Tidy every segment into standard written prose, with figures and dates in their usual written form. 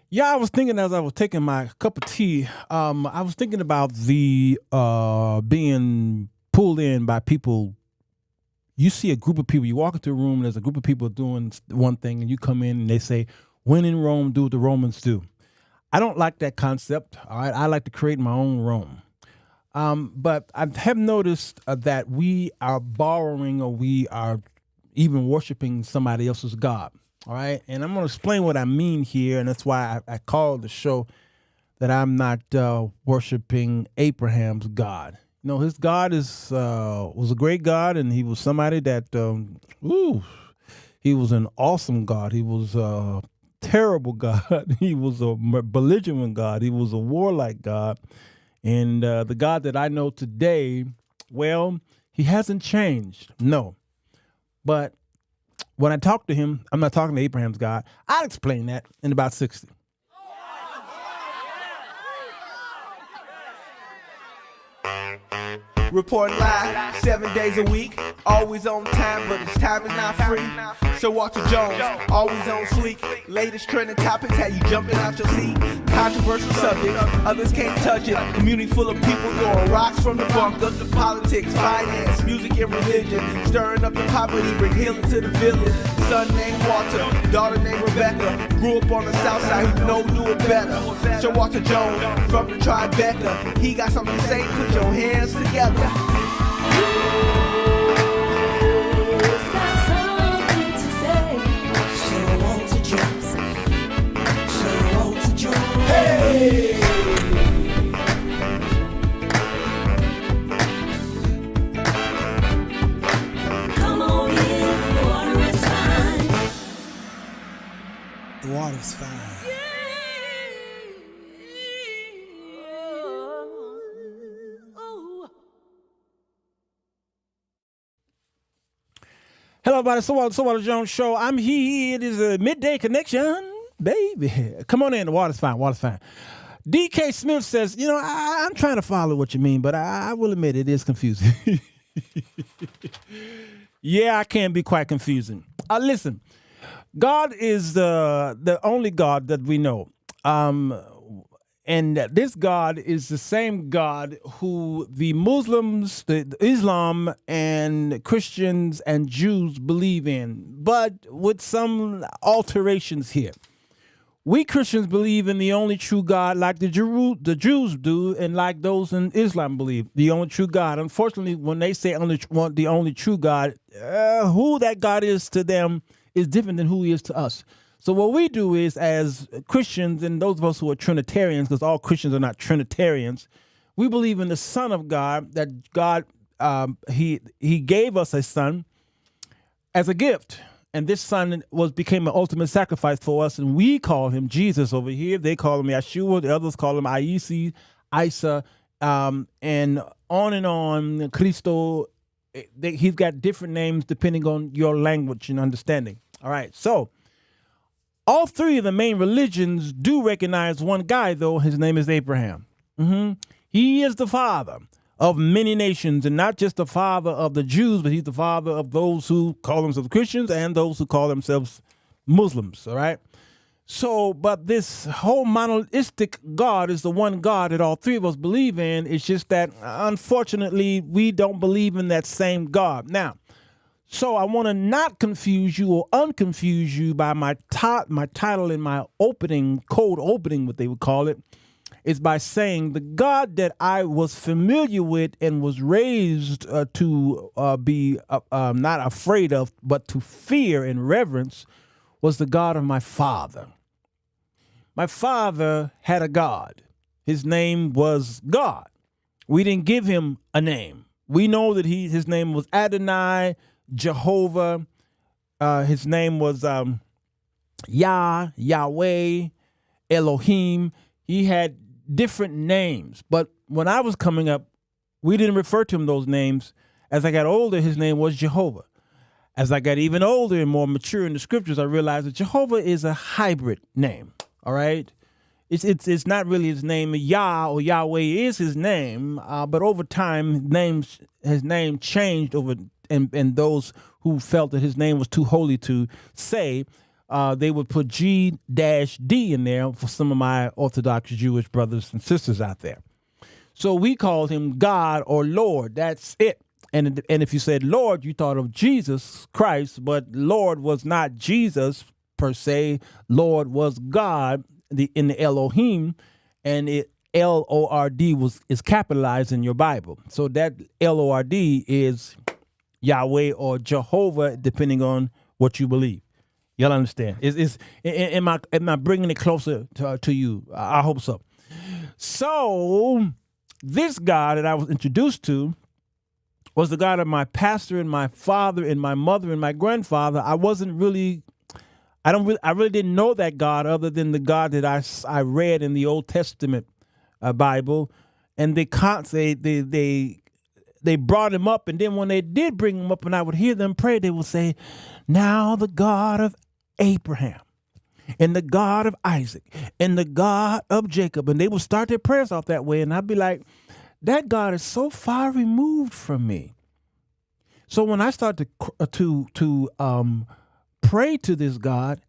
Yeah, I was thinking as I was taking my cup of tea, I was thinking about the being pulled in by people. You see a group of people, you walk into a room, and there's a group of people doing one thing, and you come in and they say, when in Rome, do what the Romans do. I don't like that concept. All right, I like to create my own Rome. But I have noticed that we are borrowing or we are even worshiping somebody else's God. All right. And I'm going to explain what I mean here. And that's why I called the show that I'm not worshiping Abraham's God. You know, his God was a great God, and he was somebody that, he was an awesome God. He was a terrible God. He was a belligerent God. He was a warlike God. And the God that I know today, well, he hasn't changed. No. But when I talk to him, I'm not talking to Abraham's God. I'll explain that in about 60. Report live, 7 days a week, always on time, but his time is not free. Sirwalterj Jones, always on fleek. Latest trending topics, had you jumping out your seat. Controversial subject, others can't touch it. Community full of people throwing rocks from the bunkers to politics, finance, music, and religion. Stirring up the poverty, bring healing to the village. Son named Walter, daughter named Rebecca. Grew up on the south side, who knew it better. Sirwalterj Jones, from the Tribeca. He got something to say, put your hands together. Hey! Come on in, the water is fine. The water's fine. Hello, everybody. Sirwalterj Jones Show. I'm here. It is a midday connection, baby. Come on in. The water's fine. Water's fine. DK Smith says, you know, I'm trying to follow what you mean, but I will admit it is confusing. Yeah, I can be quite confusing. Listen, God is the only God that we know. And this God is the same God who the Muslims, the Islam, and Christians and Jews believe in, but with some alterations here. We Christians believe in the only true God like the Jews do, and like those in Islam believe, the only true God. Unfortunately, when they say the only true God, who that God is to them is different than who he is to us. So what we do is, as Christians, and those of us who are Trinitarians, because all Christians are not Trinitarians, we believe in the Son of God, that God, he gave us a son as a gift. And this son became an ultimate sacrifice for us, and we call him Jesus over here. They call him Yeshua. The others call him Isa, and on, Cristo. He's got different names depending on your language and understanding. All right, so all three of the main religions do recognize one guy, though. His name is Abraham. He is the father of many nations, and not just the father of the Jews, but he's the father of those who call themselves Christians and those who call themselves Muslims, all right? So, but this whole monotheistic God is the one God that all three of us believe in. It's just that, unfortunately, we don't believe in that same God. Now, so I want to not confuse you or unconfuse you by my title in my cold opening, what they would call it, is by saying the God that I was familiar with and was raised to be not afraid of, but to fear and reverence, was the God of my father. My father had a God. His name was God. We didn't give him a name. We know that his name was Adonai, Jehovah. His name was Yahweh, Elohim. He had different names. But when I was coming up, we didn't refer to him those names. As I got older, his name was Jehovah. As I got even older and more mature in the scriptures, I realized that Jehovah is a hybrid name. All right? It's not really his name. Yah or Yahweh is his name, but over time, his name changed over, and those who felt that his name was too holy to say they would put G-D in there for some of my Orthodox Jewish brothers and sisters out there. So we called him God or Lord. That's it. And if you said Lord, you thought of Jesus Christ, but Lord was not Jesus per se. Lord was God in the Elohim, and L-O-R-D is capitalized in your Bible. So that L-O-R-D is Yahweh or Jehovah, depending on what you believe. Y'all understand? Am I bringing it closer to you? I hope so. So this God that I was introduced to was the God of my pastor and my father and my mother and my grandfather. I really didn't know that God other than the God that I read in the Old Testament Bible, and they brought him up, and then when they did bring him up, and I would hear them pray, they would say, "Now the God of Abraham, and the God of Isaac, and the God of Jacob," and they would start their prayers off that way, and I'd be like, that God is so far removed from me. So when I started to pray to this God,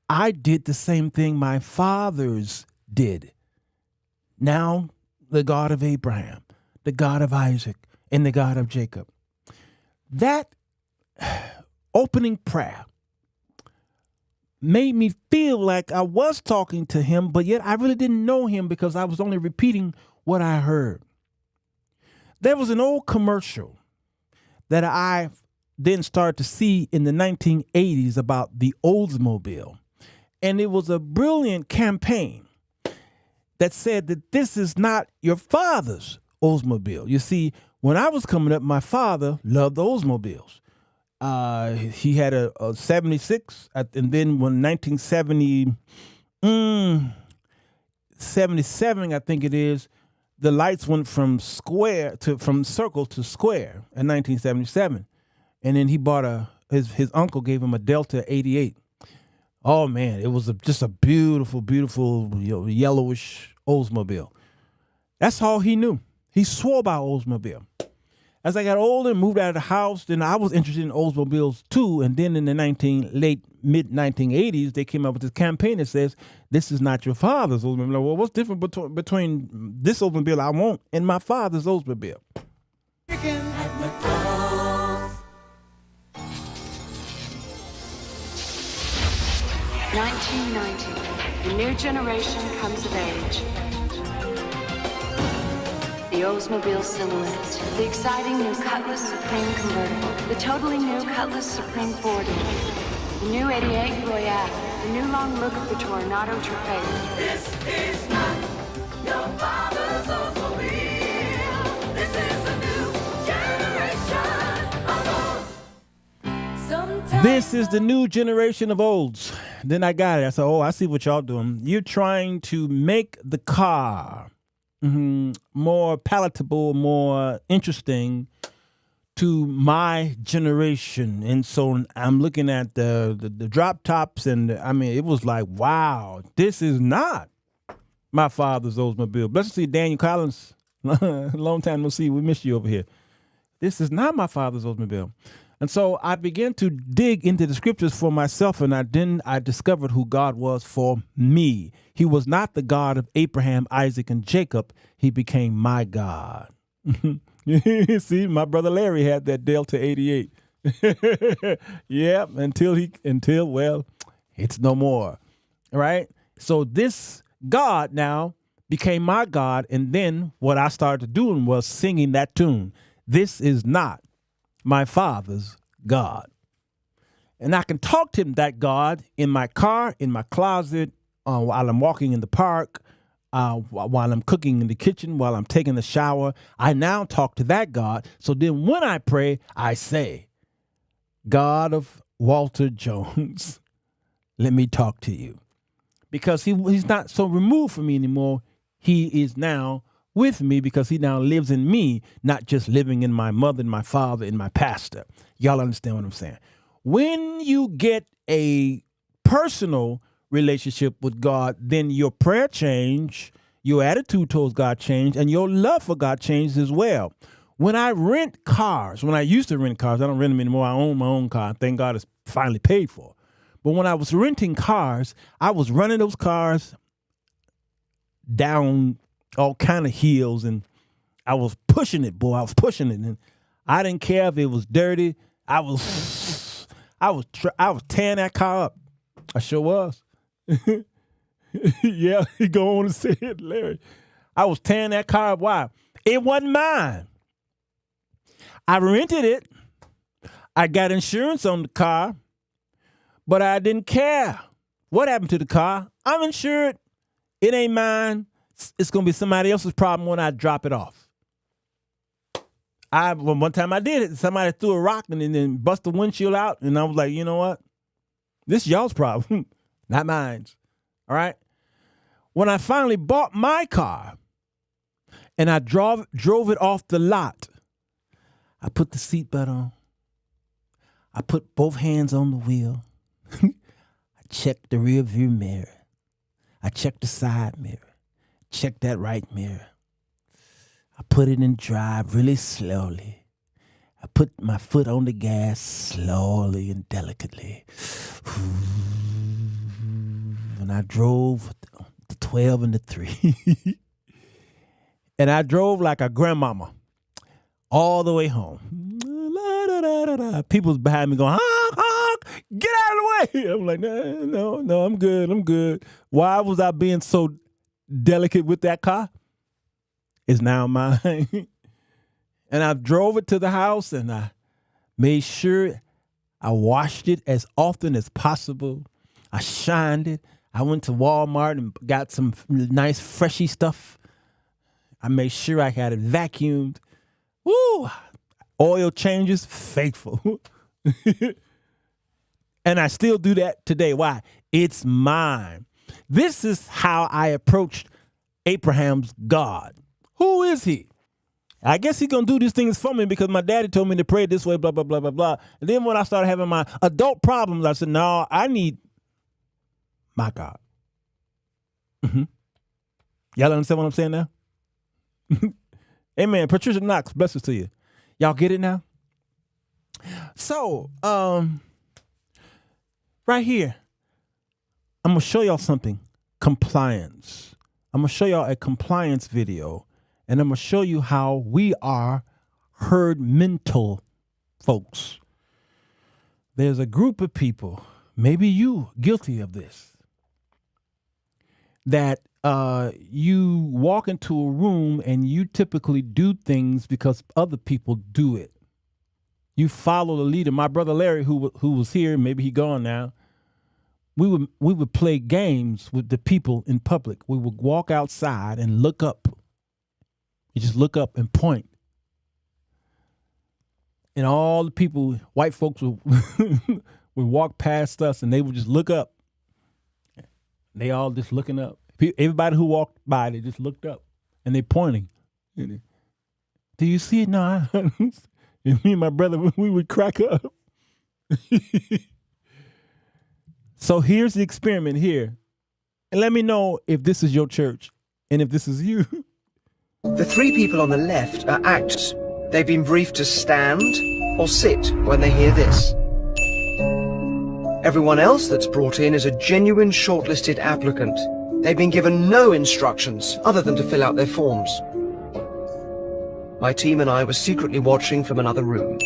I did the same thing my fathers did. Now, the God of Abraham, the God of Isaac, and the God of Jacob. That opening prayer made me feel like I was talking to him, but yet I really didn't know him because I was only repeating what I heard. There was an old commercial that I then started to see in the 1980s about the Oldsmobile. And it was a brilliant campaign that said that this is not your father's Oldsmobile. You see, when I was coming up, my father loved the Oldsmobiles. He had a 76, and then when 1977, I think it is, the lights went from circle to square in 1977. And then he bought his uncle gave him a Delta 88. Oh man, it was just a beautiful, beautiful, yellowish Oldsmobile. That's all he knew. He swore about Oldsmobile. As I got older and moved out of the house, then I was interested in Oldsmobiles too. And then in the mid-1980s, they came up with this campaign that says, "This is not your father's Oldsmobile." Well, what's different between this Oldsmobile I want and my father's Oldsmobile? 1990, a new generation comes of age. The Oldsmobile Silhouette, the exciting new Cutlass Supreme convertible, the totally new Cutlass Supreme 40, the new 88 Royale, the new long look of the Tornado Trofeo. This is not your father's Oldsmobile. This is a new generation of Olds. This is the new generation of Olds. Then I got it. I said, oh, I see what y'all doing. You're trying to make the car more palatable, more interesting to my generation. And so I'm looking at the drop tops, and I mean, it was like, wow, this is not my father's Oldsmobile. Blessed to see Daniel Collins. Long time no see. We missed you over here. This is not my father's Oldsmobile. And so I began to dig into the scriptures for myself, and I discovered who God was for me. He was not the God of Abraham, Isaac, and Jacob. He became my God. See, my brother Larry had that Delta 88. Yeah, until it's no more. Right? So this God now became my God, and then what I started doing was singing that tune. This is not my father's God. And I can talk to him, that God, in my car, in my closet, while I'm walking in the park, while I'm cooking in the kitchen, while I'm taking a shower. I now talk to that God. So then when I pray, I say, God of Walter Jones, let me talk to you. Because he's not so removed from me anymore. He is now with me because he now lives in me, not just living in my mother and my father and my pastor. Y'all understand what I'm saying? When you get a personal relationship with God, then your prayer change, your attitude towards God change, and your love for God changes as well. When I used to rent cars, I don't rent them anymore. I own my own car. Thank God it's finally paid for. But when I was renting cars, I was running those cars down all kind of hills, and I was pushing it, boy. I was pushing it, and I didn't care if it was dirty. I was tearing that car up. I sure was. Yeah, he go on and say it, Larry. I was tearing that car up. Why? It wasn't mine. I rented it. I got insurance on the car, but I didn't care what happened to the car. I'm insured. It ain't mine. It's going to be somebody else's problem when I drop it off. One time I did it. Somebody threw a rock and then bust the windshield out, and I was like, you know what? This is y'all's problem, not mine. All right? When I finally bought my car and I drove it off the lot, I put the seatbelt on. I put both hands on the wheel. I checked the rear view mirror. I checked the side mirror. Checked that right mirror. I put it in drive really slowly. I put my foot on the gas slowly and delicately. And I drove the 12 and the 3. And I drove like a grandmama all the way home. People's behind me going, honk, honk, get out of the way. I'm like, no, I'm good. Why was I being so delicate with that car? It's now mine. And I drove it to the house and I made sure I washed it as often as possible. I shined it. I went to Walmart and got some nice freshy stuff. I made sure I had it vacuumed. Woo! Oil changes, faithful. And I still do that today. Why? It's mine. This is how I approached Abraham's God. Who is he? I guess he's going to do these things for me because my daddy told me to pray this way, blah, blah, blah, blah, blah. And then when I started having my adult problems, I said, no, I need my God. Mm-hmm. Y'all understand what I'm saying now? Amen. Patricia Knox, blessings to you. Y'all get it now? So, right here, I'm going to show y'all something. Compliance. I'm going to show y'all a compliance video, and I'm going to show you how we are herd mental folks. There's a group of people, maybe you guilty of this, that you walk into a room and you typically do things because other people do it. You follow the leader. My brother Larry, who was here, maybe he gone now. We would play games with the people in public. We would walk outside and look up. You just look up and point. And all the people, white folks would, would walk past us and they would just look up. They all just looking up. Everybody who walked by, they just looked up and they pointing. Do you see it? No. And me and my brother, we would crack up. So here's the experiment here. And let me know if this is your church and if this is you. The three people on the left are actors. They've been briefed to stand or sit when they hear this. Everyone else that's brought in is a genuine shortlisted applicant. They've been given no instructions other than to fill out their forms. My team and I were secretly watching from another room.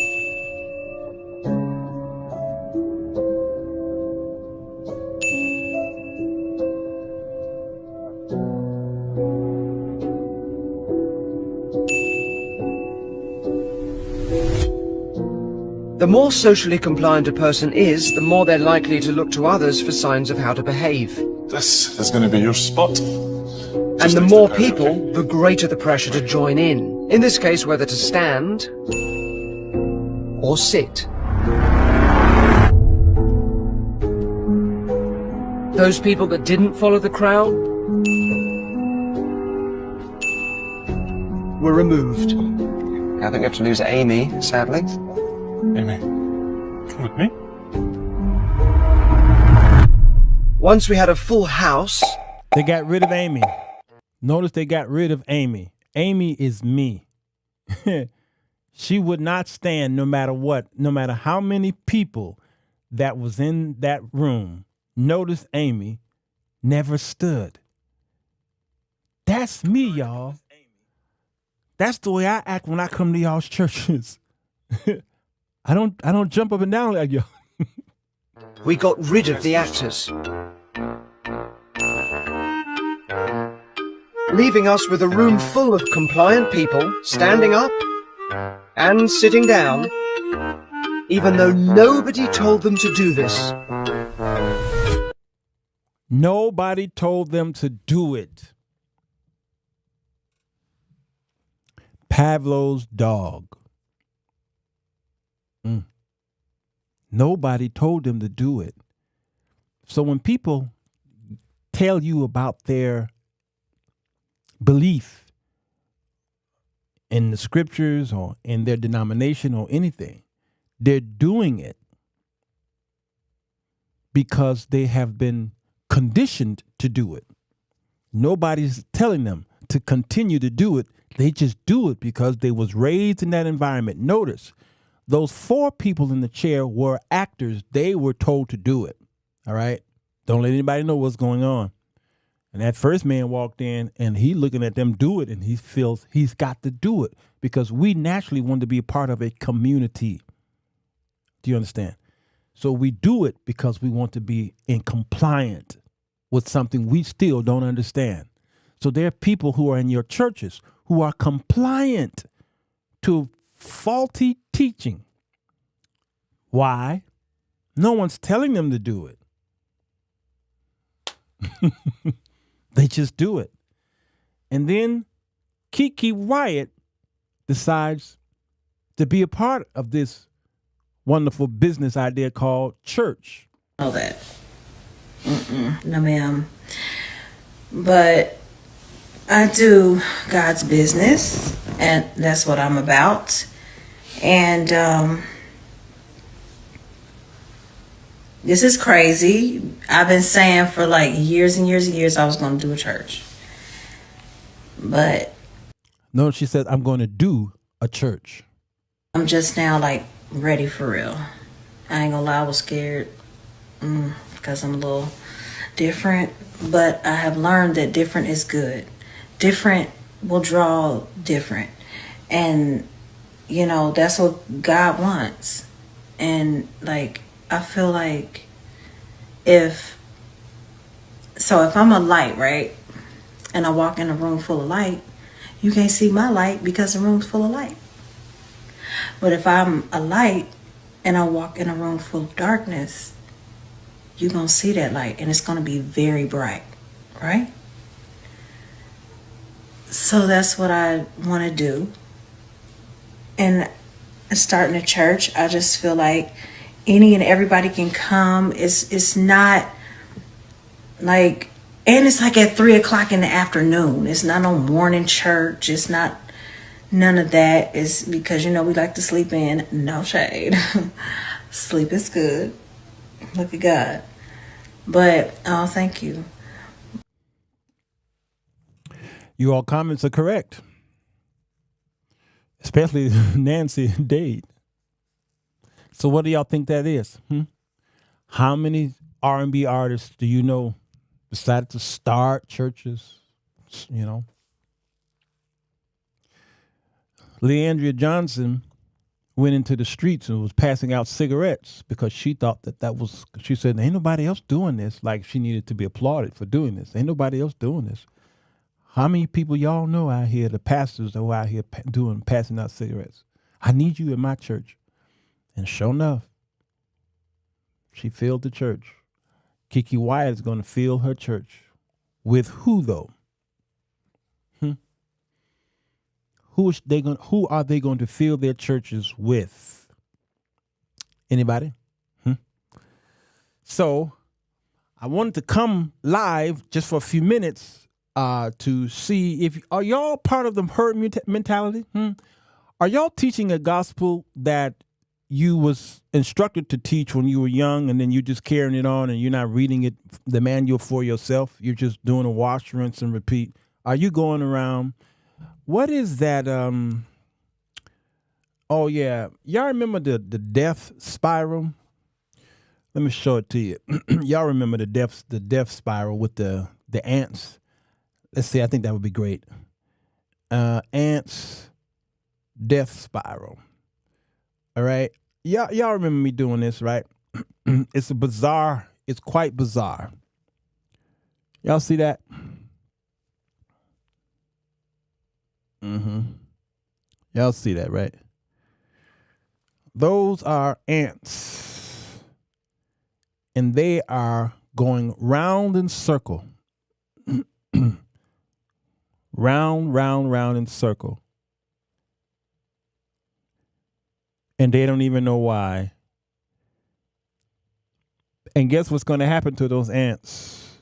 The more socially compliant a person is, the more they're likely to look to others for signs of how to behave. This is going to be your spot. And the more people, the greater the pressure to join in. In this case, whether to stand or sit. Those people that didn't follow the crowd were removed. I think we have to lose Amy, sadly. Amy, come with me. Once we had a full house. They got rid of Amy. Notice they got rid of Amy. Amy is me. She would not stand no matter what, no matter how many people that was in that room noticed Amy never stood. That's me, y'all. That's the way I act when I come to y'all's churches. I don't jump up and down like y'all. We got rid of the actors, leaving us with a room full of compliant people standing up and sitting down, even though nobody told them to do this. Nobody told them to do it. Pavlov's dog. Nobody told them to do it. So when people tell you about their belief in the scriptures or in their denomination or anything, they're doing it because they have been conditioned to do it. Nobody's telling them to continue to do it. They just do it because they was raised in that environment. Notice, those 4 people in the chair were actors. They were told to do it. All right? Don't let anybody know what's going on. And that first man walked in and he looking at them do it and he feels he's got to do it because we naturally want to be a part of a community. Do you understand? So we do it because we want to be in compliant with something we still don't understand. So there are people who are in your churches who are compliant to faulty teaching. Why? No one's telling them to do it. They just do it. And then Kiki Wyatt decides to be a part of this wonderful business idea called church. Know that. No, ma'am. But I do God's business, and that's what I'm about. And this is crazy. I've been saying for like years and years and years I was going to do a church. But no, she said, I'm going to do a church. I'm just now like ready for real. I ain't gonna lie, I was scared because I'm a little different. But I have learned that different is good. Different will draw different. And, you know, that's what God wants. And like, I feel like if I'm a light, right? And I walk in a room full of light, you can't see my light because the room's full of light. But if I'm a light and I walk in a room full of darkness, you're going to see that light and it's going to be very bright, right? So that's what I want to do. And starting a church, I just feel like any and everybody can come. It's not like, and it's like at 3:00 in the afternoon. It's not no morning church. It's not none of that. It's because, you know, we like to sleep in. No shade. Sleep is good. Look at God. But, oh, thank you. You all comments are correct. Especially Nancy and Dade. So what do y'all think that is? How many R&B artists do you know decided to start churches? You know, Leandria Johnson went into the streets and was passing out cigarettes because she thought she said, ain't nobody else doing this. Like she needed to be applauded for doing this. Ain't nobody else doing this. How many people y'all know out here, the pastors that were out here passing out cigarettes? I need you in my church. And sure enough, she filled the church. Kiki Wyatt is going to fill her church. With who, though? Who are they going to fill their churches with? Anybody? So I wanted to come live just for a few minutes to see if are y'all part of the herd mentality? Are y'all teaching a gospel that you was instructed to teach when you were young, and then you're just carrying it on, and you're not reading it, the manual for yourself? You're just doing a wash, rinse, and repeat. Are you going around? What is that? Oh yeah, y'all remember the death spiral? Let me show it to you. Y'all remember the death spiral with the ants? Let's see. I think that would be great. Ants death spiral. All right. Y'all remember me doing this, right? It's bizarre. It's quite bizarre. Y'all see that? Y'all see that, right? Those are ants. And they are going round in circle. Round, round, round in circle. And they don't even know why. And guess what's going to happen to those ants?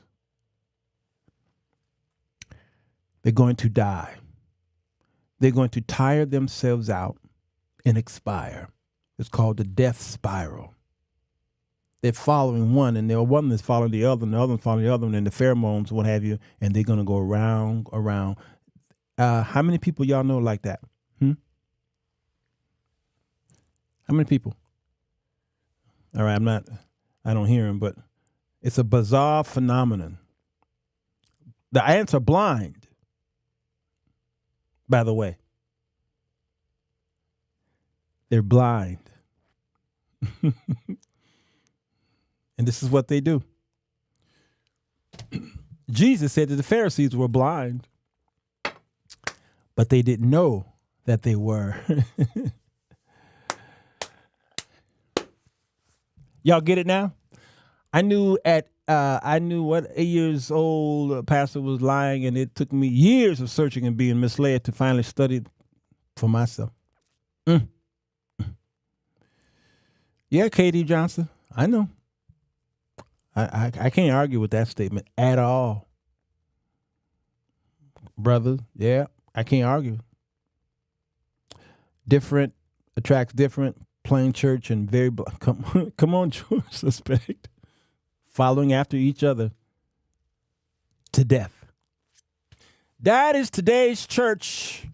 They're going to die. They're going to tire themselves out and expire. It's called the death spiral. They're following one, and one is following the other, and the other is following the other, and the pheromones, what have you, and they're going to go around. How many people y'all know like that? How many people? All right, I don't hear him, but it's a bizarre phenomenon. The ants are blind, by the way. They're blind. And this is what they do. Jesus said that the Pharisees were blind, but they didn't know that they were. Y'all get it now? I knew what 8 years old pastor was lying, and it took me years of searching and being misled to finally study for myself. Yeah, K.D. Johnson, I know. I can't argue with that statement at all. Brother, yeah, I can't argue. Different attracts different. Plain church and very come on, George, suspect. Following after each other to death. That is today's church.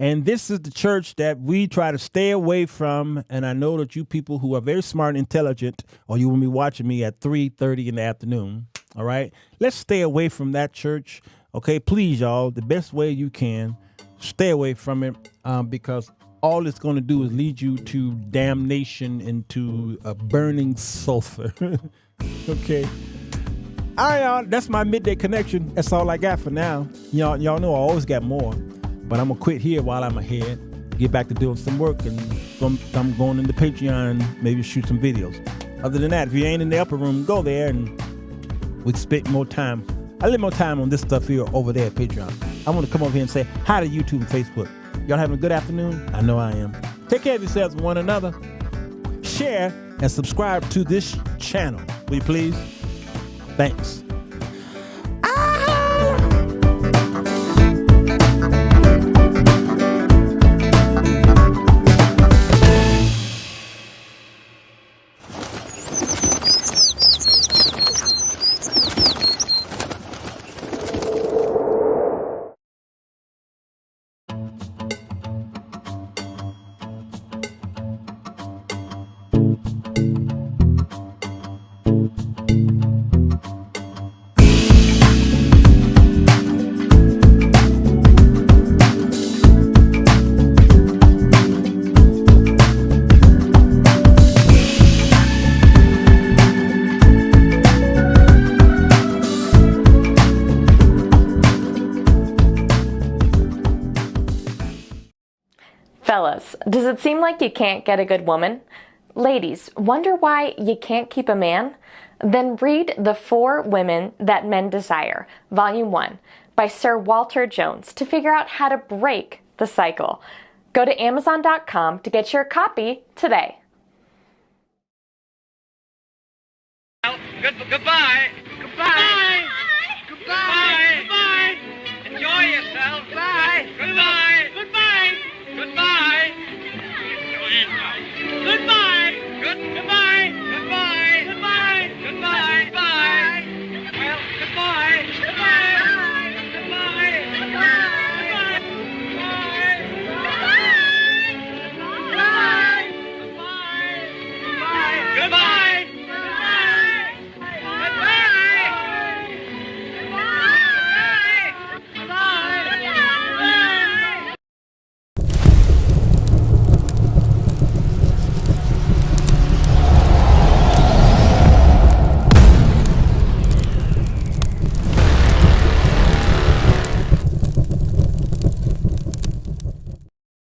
And this is the church that we try to stay away from. And I know that you people who are very smart and intelligent, or you will be watching me at 3:30 in the afternoon. All right. Let's stay away from that church. Okay. Please, y'all, the best way you can, stay away from it because all it's going to do is lead you to damnation into a burning sulfur. Okay. All right, y'all. That's my midday connection. That's all I got for now. Y'all know I always got more. But I'm going to quit here while I'm ahead. Get back to doing some work. And I'm going into Patreon and maybe shoot some videos. Other than that, if you ain't in the upper room, go there and we spend more time. I live more time on this stuff here over there at Patreon. I want to come over here and say hi to YouTube and Facebook. Y'all having a good afternoon? I know I am. Take care of yourselves and one another. Share and subscribe to this channel. Will you please? Thanks. Fellas, does it seem like you can't get a good woman? Ladies, wonder why you can't keep a man? Then read The 4 Women That Men Desire, Volume 1, by Sirwalterj to figure out how to break the cycle. Go to Amazon.com to get your copy today. Goodbye.